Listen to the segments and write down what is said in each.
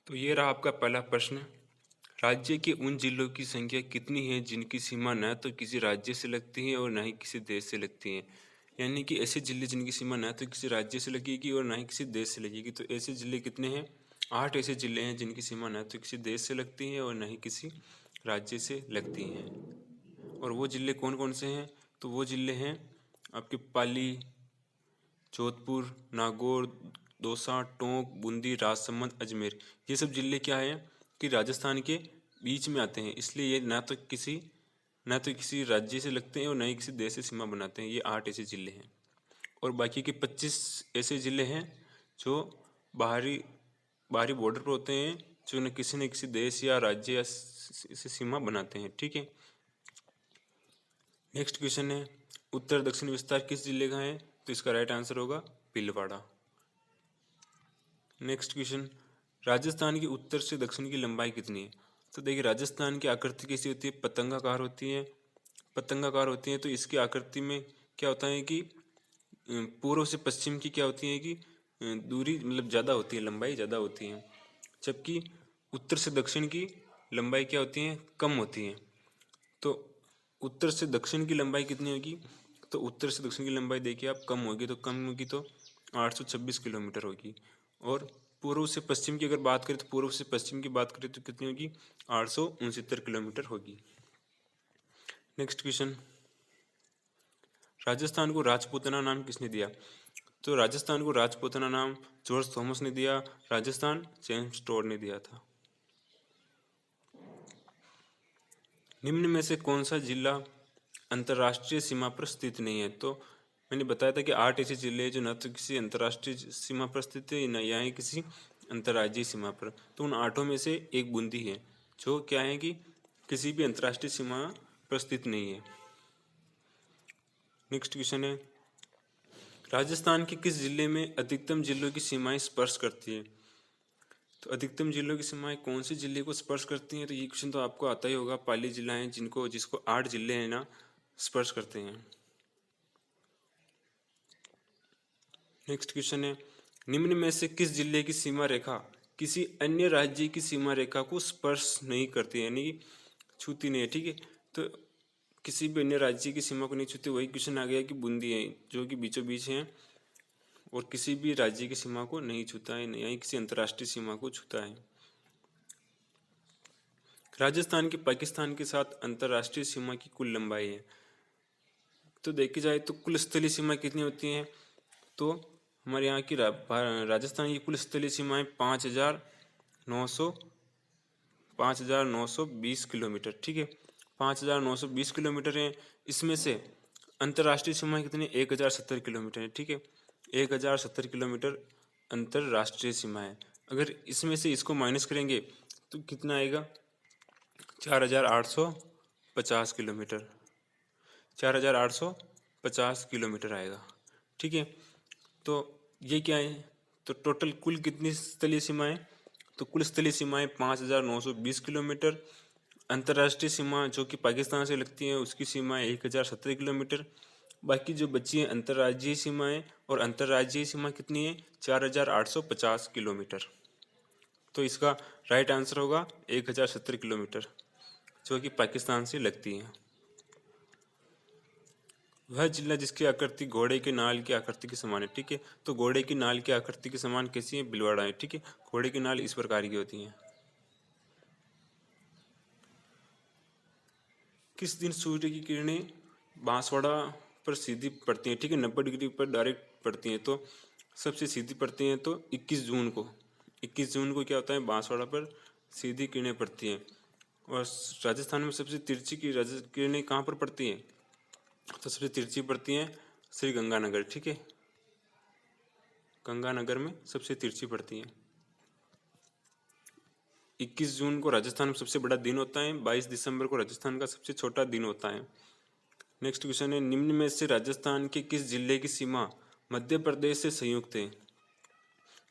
तो ये रहा आपका पहला प्रश्न। राज्य के उन जिलों की संख्या कितनी है जिनकी सीमा न तो किसी राज्य से लगती है और न ही किसी देश से लगती है। यानी कि ऐसे जिले जिनकी सीमा न तो किसी राज्य से लगेगी और न ही किसी देश से लगेगी। तो ऐसे जिले कितने हैं? 8 ऐसे जिले हैं जिनकी सीमा न तो किसी देश से लगती है और न ही किसी राज्य से लगती हैं। और वो जिले कौन कौन से हैं? तो वो जिले हैं आपके पाली, जोधपुर, नागौर, दौसा, टोंक, बूंदी, राजसमंद, अजमेर। ये सब जिले क्या हैं कि राजस्थान के बीच में आते हैं, इसलिए ये ना तो किसी राज्य से लगते हैं और न ही किसी देश से सीमा बनाते हैं। ये 8 ऐसे जिले हैं। और बाकी के 25 ऐसे जिले हैं जो बाहरी बाहरी बॉर्डर पर होते हैं, जो न किसी देश या राज्य या से सीमा बनाते हैं। ठीक है। नेक्स्ट क्वेश्चन है, उत्तर दक्षिण विस्तार किस जिले का है? तो इसका राइट आंसर होगा भीलवाड़ा। नेक्स्ट क्वेश्चन, राजस्थान की उत्तर से दक्षिण की लंबाई कितनी है? तो देखिए, राजस्थान की आकृति कैसी होती है? पतंगाकार होती है। पतंगाकार होती है तो इसकी आकृति में क्या होता है कि पूर्व से पश्चिम की क्या होती है कि दूरी मतलब ज़्यादा होती है, लंबाई ज़्यादा होती है। जबकि उत्तर से दक्षिण की लंबाई क्या होती है? कम होती है। तो उत्तर से दक्षिण की लंबाई कितनी होगी? तो उत्तर से दक्षिण की लंबाई देखिए आप, कम होगी तो 826 किलोमीटर होगी। और पूर्व से पश्चिम की अगर बात करें तो पूर्व से पश्चिम की बात करें तो कितनी होगी? 869 किलोमीटर होगी। नेक्स्ट क्वेश्चन, राजस्थान को राजपूताना नाम किसने दिया? तो राजस्थान को राजपूताना नाम जॉर्ज थॉमस ने दिया। राजस्थान जेम्स टोड ने दिया था। निम्न में से कौन सा जिला अंतर्राष्ट्रीय सीमा पर स्थित नहीं है? तो मैंने बताया था कि 8 ऐसे जिले हैं जो न तो किसी अंतर्राष्ट्रीय सीमा पर स्थित है, न या ही किसी अंतर्राज्यीय सीमा पर। तो उन 8 में से एक बूंदी है जो क्या है कि किसी भी अंतर्राष्ट्रीय सीमा पर स्थित नहीं है। नेक्स्ट क्वेश्चन है, राजस्थान के किस जिले में अधिकतम जिलों की सीमाएं स्पर्श करती है? तो अधिकतम जिलों की सीमाएं कौन से जिले को स्पर्श करती हैं? तो ये क्वेश्चन तो आपको आता ही होगा। पाली जिला है जिसको 8 जिले हैं ना स्पर्श करते हैं। नेक्स्ट क्वेश्चन है, निम्न में से किस जिले की सीमा रेखा किसी अन्य राज्य की सीमा रेखा को स्पर्श नहीं करती है, यानी कि छूती नहीं है? ठीक है। तो किसी भी अन्य राज्य की सीमा को नहीं छूती, वही क्वेश्चन आ गया कि बूंदी है जो कि बीचों बीच है और किसी भी राज्य की सीमा को नहीं छूता है, नहीं किसी अंतर्राष्ट्रीय सीमा को छूता है। राजस्थान की पाकिस्तान के साथ अंतर्राष्ट्रीय सीमा की कुल लंबाई है। तो देखी जाए तो कुल स्थलीय सीमा कितनी होती है? तो हमारे यहाँ की राजस्थान की कुल स्थलीय सीमाएं 5,920 किलोमीटर। ठीक है, 5,920 किलोमीटर है। इसमें से अंतर्राष्ट्रीय सीमाएं कितनी? 1,070 किलोमीटर है। ठीक है, 1,070 किलोमीटर अंतर्राष्ट्रीय सीमा है। अगर इसमें से इसको माइनस करेंगे तो कितना आएगा? 4,850 किलोमीटर। 4,850 किलोमीटर आएगा। ठीक है, तो ये क्या है? तो टोटल कुल कितनी स्थलीय सीमाएं? तो कुल स्थलीय सीमाएं 5,920 किलोमीटर। अंतर्राष्ट्रीय सीमा जो कि पाकिस्तान से लगती है उसकी सीमाएं 1,070 किलोमीटर। बाकी जो बची हैं अंतर्राज्यीय सीमाएं, और अंतर्राज्यीय सीमा कितनी है? 4,850 किलोमीटर। तो इसका राइट आंसर होगा 1,070 किलोमीटर जो कि पाकिस्तान से लगती है। वह जिला जिसकी आकृति घोड़े के नाल की आकृति के समान है। ठीक है, तो घोड़े की नाल की आकृति के समान कैसी है? भीलवाड़ा है। ठीक है, घोड़े की नाल इस प्रकार की होती है। किस दिन सूर्य की किरणें बांसवाड़ा पर सीधी पड़ती हैं? ठीक है, 90 डिग्री पर डायरेक्ट पड़ती हैं। तो सबसे सीधी पड़ती हैं तो 21 जून को। 21 जून को क्या होता है? बांसवाड़ा पर सीधी किरणें पड़ती हैं। और राजस्थान में सबसे तिरछी की किरणें कहाँ पर पड़ती हैं? तो सबसे तिरछी पड़ती हैं श्री गंगानगर। ठीक है, गंगानगर में सबसे तिरछी पड़ती हैं। 21 जून को राजस्थान में सबसे बड़ा दिन होता है। 22 दिसंबर को राजस्थान का सबसे छोटा दिन होता है। नेक्स्ट क्वेश्चन है, निम्न में से राजस्थान के किस जिले की सीमा मध्य प्रदेश से संयुक्त है?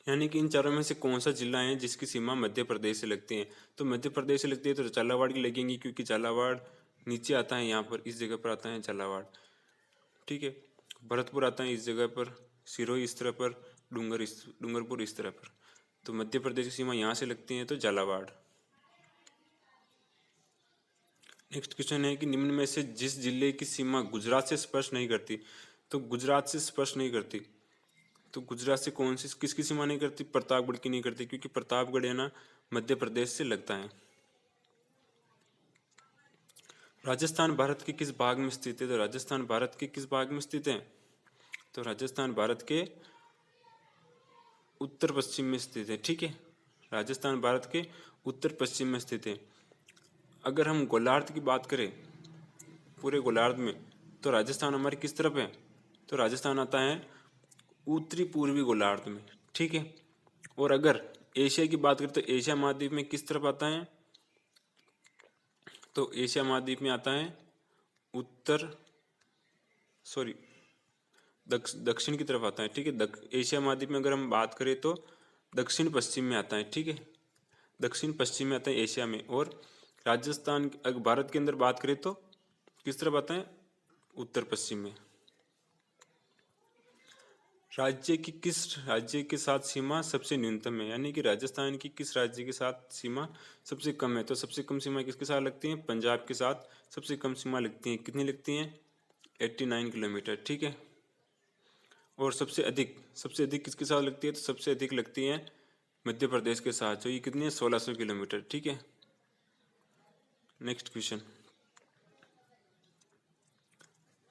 यानी कि इन चारों में से कौन सा जिला है जिसकी सीमा मध्य प्रदेश से लगती है? तो मध्य प्रदेश से लगती है तो झालावाड़ की लगेंगी, क्योंकि झालावाड़ नीचे आता है, यहाँ पर इस जगह पर आता है झालावाड़। ठीक है, भरतपुर आता है इस जगह पर, सिरोही इस तरह पर, डूंगरपुर इस तरह पर। तो मध्य प्रदेश की सीमा यहाँ से लगती है, तो झालावाड़। नेक्स्ट क्वेश्चन है कि निम्न में से जिस जिले की सीमा गुजरात से स्पर्श नहीं करती, तो गुजरात से स्पर्श नहीं करती, तो गुजरात से कौन सी किसकी सीमा नहीं करती? प्रतापगढ़ की नहीं करती, क्योंकि प्रतापगढ़ है ना मध्य प्रदेश से लगता है। राजस्थान भारत के किस भाग में स्थित है? तो राजस्थान भारत के किस भाग में स्थित है? तो राजस्थान भारत के उत्तर पश्चिम में स्थित है। ठीक है, राजस्थान भारत के उत्तर पश्चिम में स्थित है। अगर हम गोलार्ध की बात करें, पूरे गोलार्ध में, तो राजस्थान हमारे किस तरफ है? तो राजस्थान आता है उत्तरी पूर्वी गोलार्ध में। ठीक है, और अगर एशिया की बात करें तो एशिया महाद्वीप में किस तरफ आता है? तो एशिया महाद्वीप में आता है उत्तर सॉरी दक्षिण की तरफ आता है। ठीक है, एशिया महाद्वीप में अगर हम बात करें तो दक्षिण पश्चिम में आता है। ठीक है, दक्षिण पश्चिम में आता है एशिया में। और राजस्थान अगर भारत के अंदर बात करें तो किस तरफ आता है? उत्तर पश्चिम में। राज्य की किस राज्य के साथ सीमा सबसे न्यूनतम है? यानी कि राजस्थान की किस राज्य के साथ सीमा सबसे कम है? तो सबसे कम सीमा किसके साथ लगती है? पंजाब के साथ सबसे कम सीमा लगती है। कितनी लगती है? 89 किलोमीटर। ठीक है, और सबसे अधिक किसके साथ लगती है? तो सबसे अधिक लगती है मध्य प्रदेश के साथ, जो ये कितनी है? 1600 किलोमीटर। ठीक है, नेक्स्ट क्वेश्चन।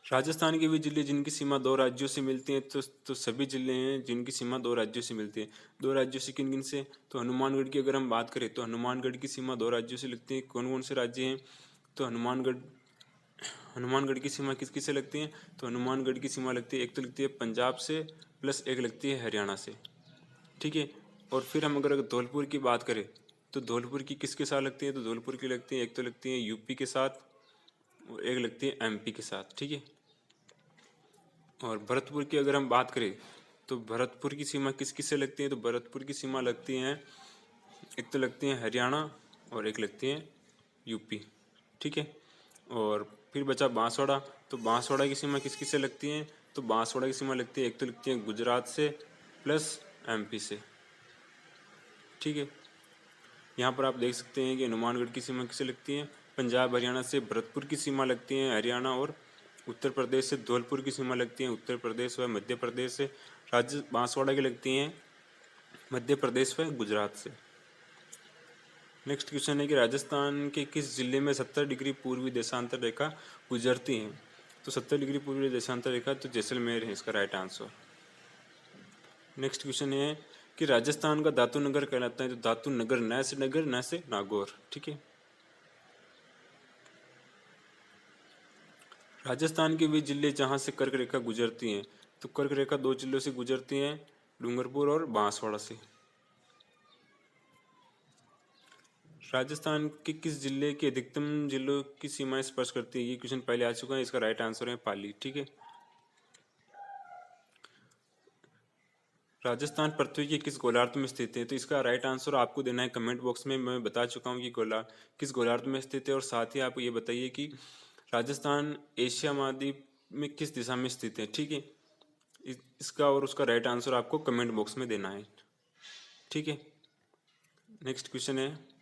राजस्थान के वे जिले जिनकी सीमा दो राज्यों से मिलती है, तो सभी जिले हैं जिनकी सीमा दो राज्यों से मिलती है। दो राज्यों से किन किन से? तो हनुमानगढ़ की अगर हम बात करें तो हनुमानगढ़ की सीमा दो राज्यों से लगती है। कौन कौन से राज्य हैं? तो हनुमानगढ़ की सीमा किस किस से लगती है? तो हनुमानगढ़ की सीमा लगती है, एक तो लगती है पंजाब से, प्लस एक लगती है हरियाणा से। ठीक है, और फिर हम अगर धौलपुर की बात करें तो धौलपुर की किसके साथ लगती है? तो धौलपुर की लगती है, एक तो लगती है यूपी के साथ और एक लगती है एमपी के साथ। ठीक है, और भरतपुर की अगर हम बात करें तो भरतपुर की सीमा किस किस से लगती है? तो भरतपुर की सीमा लगती है, एक तो लगती है हरियाणा और एक लगती है यूपी। ठीक है, और फिर बचा बांसवाड़ा, तो बांसवाड़ा की सीमा किस किस से लगती है? तो बांसवाड़ा की सीमा लगती है, एक तो लगती है गुजरात से प्लस एमपी से। ठीक है, यहाँ पर आप देख सकते हैं कि हनुमानगढ़ की सीमा किससे लगती है? पंजाब हरियाणा से। भरतपुर की सीमा लगती है हरियाणा और उत्तर प्रदेश से। धौलपुर की सीमा लगती है उत्तर प्रदेश व मध्य प्रदेश से। बांसवाड़ा की लगती हैं मध्य प्रदेश व गुजरात से। नेक्स्ट क्वेश्चन है कि राजस्थान के किस जिले में 70 डिग्री पूर्वी देशांतर रेखा गुजरती है? तो 70 डिग्री पूर्वी देशांतर रेखा तो जैसलमेर है इसका राइट आंसर। नेक्स्ट क्वेश्चन है कि राजस्थान का धातु नगर कहलाता है, तो धातु नगर न से नगर न से नागौर। ठीक है, राजस्थान के वे जिले जहाँ से कर्क रेखा गुजरती हैं, तो कर्क रेखा दो जिलों से गुजरती हैं, डूंगरपुर और बांसवाड़ा से। राजस्थान के किस जिले के अधिकतम जिलों की सीमाएं स्पर्श करती है? ये क्वेश्चन पहले आ चुका है, इसका राइट आंसर है पाली। ठीक है, राजस्थान पृथ्वी के किस गोलार्ध में स्थित है? तो इसका राइट आंसर आपको देना है कमेंट बॉक्स में। मैं बता चुका हूँ कि किस गोलार्ध में स्थित है, और साथ ही आप ये बताइए कि राजस्थान एशिया महाद्वीप में किस दिशा में स्थित है। ठीक है, इसका और उसका राइट आंसर आपको कमेंट बॉक्स में देना है। ठीक है, नेक्स्ट क्वेश्चन है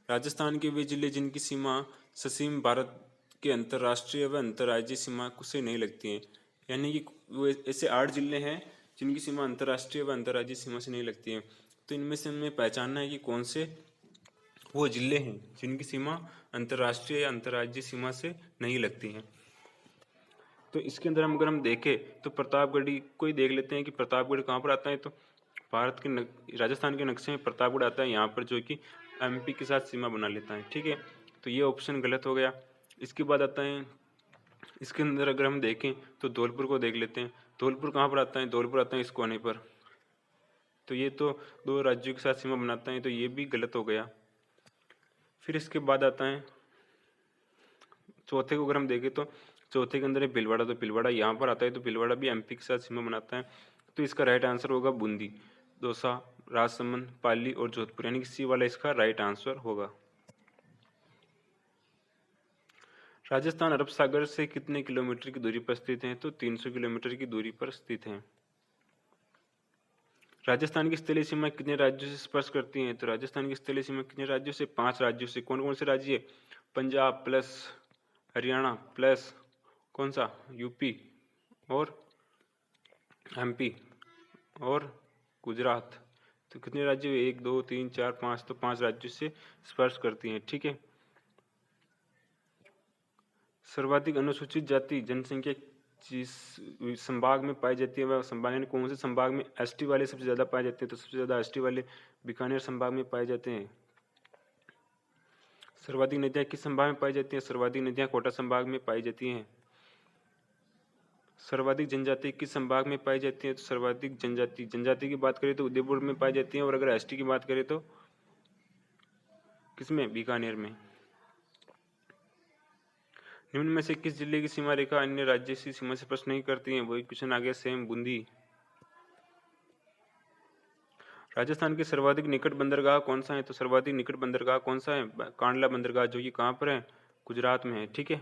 राजस्थान के वे जिले जिनकी सीमा ससीम भारत के अंतर्राष्ट्रीय व अंतर्राज्यीय सीमा से नहीं लगती हैं। यानी कि वो ऐसे 8 जिले हैं जिनकी सीमा अंतर्राष्ट्रीय व अंतर्राज्यीय सीमा से नहीं लगती है। तो इनमें से हमें पहचानना है कि कौन से वो जिले हैं जिनकी सीमा अंतर्राष्ट्रीय या अंतर्राज्यीय सीमा से नहीं लगती हैं। तो इसके अंदर हम अगर हम देखें तो प्रतापगढ़ को ही देख लेते हैं कि प्रतापगढ़ कहाँ पर आता है। तो भारत के राजस्थान के नक्शे में प्रतापगढ़ आता है यहाँ पर, जो कि एमपी के साथ सीमा बना लेता है। ठीक है, तो ये ऑप्शन गलत हो गया। इसके बाद आता है, इसके अंदर अगर हम देखें तो धौलपुर को देख लेते हैं। धौलपुर कहाँ पर आता है? धौलपुर आता है इस कोने पर। तो ये तो दो राज्यों के साथ सीमा बनाता है, तो ये भी गलत हो गया। फिर इसके बाद आता है चौथे को अगर हम देखें तो चौथे के अंदर है भीलवाड़ा। तो भीलवाड़ा यहाँ पर आता है, तो भीलवाड़ा भी एमपी के साथ सीमा बनाता है। तो इसका राइट आंसर होगा बूंदी, दौसा, राजसमंद, पाली और जोधपुर, यानी कि सी वाला इसका राइट आंसर होगा। राजस्थान अरब सागर से कितने किलोमीटर की दूरी पर स्थित है? तो 300 किलोमीटर की दूरी पर स्थित है। राजस्थान की स्थलीय सीमा कितने राज्यों से स्पर्श करती है? तो राजस्थान की स्थलीय सीमा कितने राज्यों से? 5 राज्यों से। कौन कौन से राज्य? पंजाब प्लस हरियाणा प्लस कौन सा? यूपी और एमपी और गुजरात। तो कितने राज्य? 1 2 3 4 5। तो 5 राज्यों से स्पर्श करती हैं। ठीक है। सर्वाधिक अनुसूचित जाति जनसंख्या जिस संभाग में पाई जाती है वह संभाग यानी कौन से संभाग में एसटी वाले सबसे ज़्यादा पाए जाते हैं? तो सबसे ज़्यादा एसटी वाले बीकानेर संभाग में पाए जाते हैं। सर्वाधिक नदियाँ किस संभाग में पाई जाती हैं? सर्वाधिक नदियाँ कोटा संभाग में पाई जाती हैं। सर्वाधिक जनजाति किस संभाग में पाई जाती है? तो सर्वाधिक जनजाति की बात करें तो उदयपुर में पाई जाती है, और अगर एसटी की बात करें तो किसमें? बीकानेर में। निम्न में से किस जिले की सीमा रेखा अन्य राज्य से सीमा से स्पर्श नहीं करती है? वही क्वेश्चन आ गया सेम, बूंदी। राजस्थान के सर्वाधिक निकट बंदरगाह कौन सा है? तो सर्वाधिक निकट बंदरगाह कौन सा है? कांडला बंदरगाह, जो कि कहाँ पर है? गुजरात में है। ठीक है।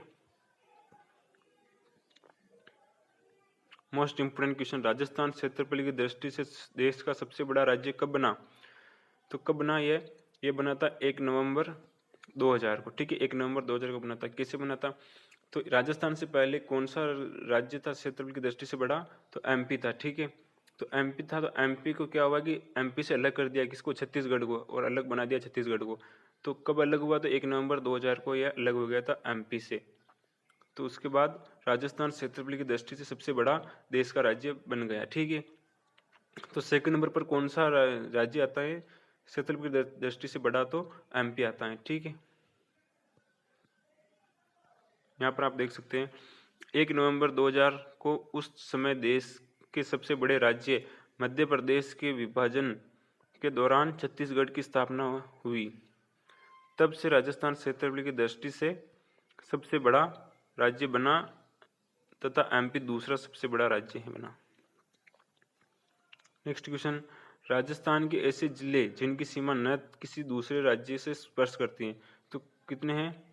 मोस्ट इंपोर्टेंट क्वेश्चन, राजस्थान क्षेत्रफल की दृष्टि से देश का सबसे बड़ा राज्य कब बना? तो कब बना ये बना था 1 नवंबर 2000 को। ठीक है, 1 नवंबर 2000 को बना था। कैसे बना था? तो राजस्थान से पहले कौन सा राज्य था क्षेत्रफल की दृष्टि से बड़ा? तो एमपी था। ठीक है, तो एमपी था। तो एमपी को क्या हुआ कि एमपी से अलग कर दिया किसको? छत्तीसगढ़ को, और अलग बना दिया छत्तीसगढ़ को। तो कब अलग हुआ? तो 1 नवंबर 2000 को यह अलग हो गया था एमपी से। तो उसके बाद राजस्थान क्षेत्रफल की दृष्टि से सबसे बड़ा देश का राज्य बन गया। ठीक है, तो सेकंड नंबर पर कौन सा राज्य आता है क्षेत्रफल की दृष्टि से बड़ा? तो एमपी आता है। ठीक है, यहाँ पर आप देख सकते हैं 1 नवंबर 2000 को उस समय देश के सबसे बड़े राज्य मध्य प्रदेश के विभाजन के दौरान छत्तीसगढ़ की स्थापना हुई। तब से राजस्थान क्षेत्रफल की दृष्टि से सबसे बड़ा राज्य बना तथा एमपी दूसरा सबसे बड़ा राज्य है बना। नेक्स्ट क्वेश्चन, राजस्थान के ऐसे जिले जिनकी सीमा न किसी दूसरे राज्य से स्पर्श करती हैं, तो कितने हैं?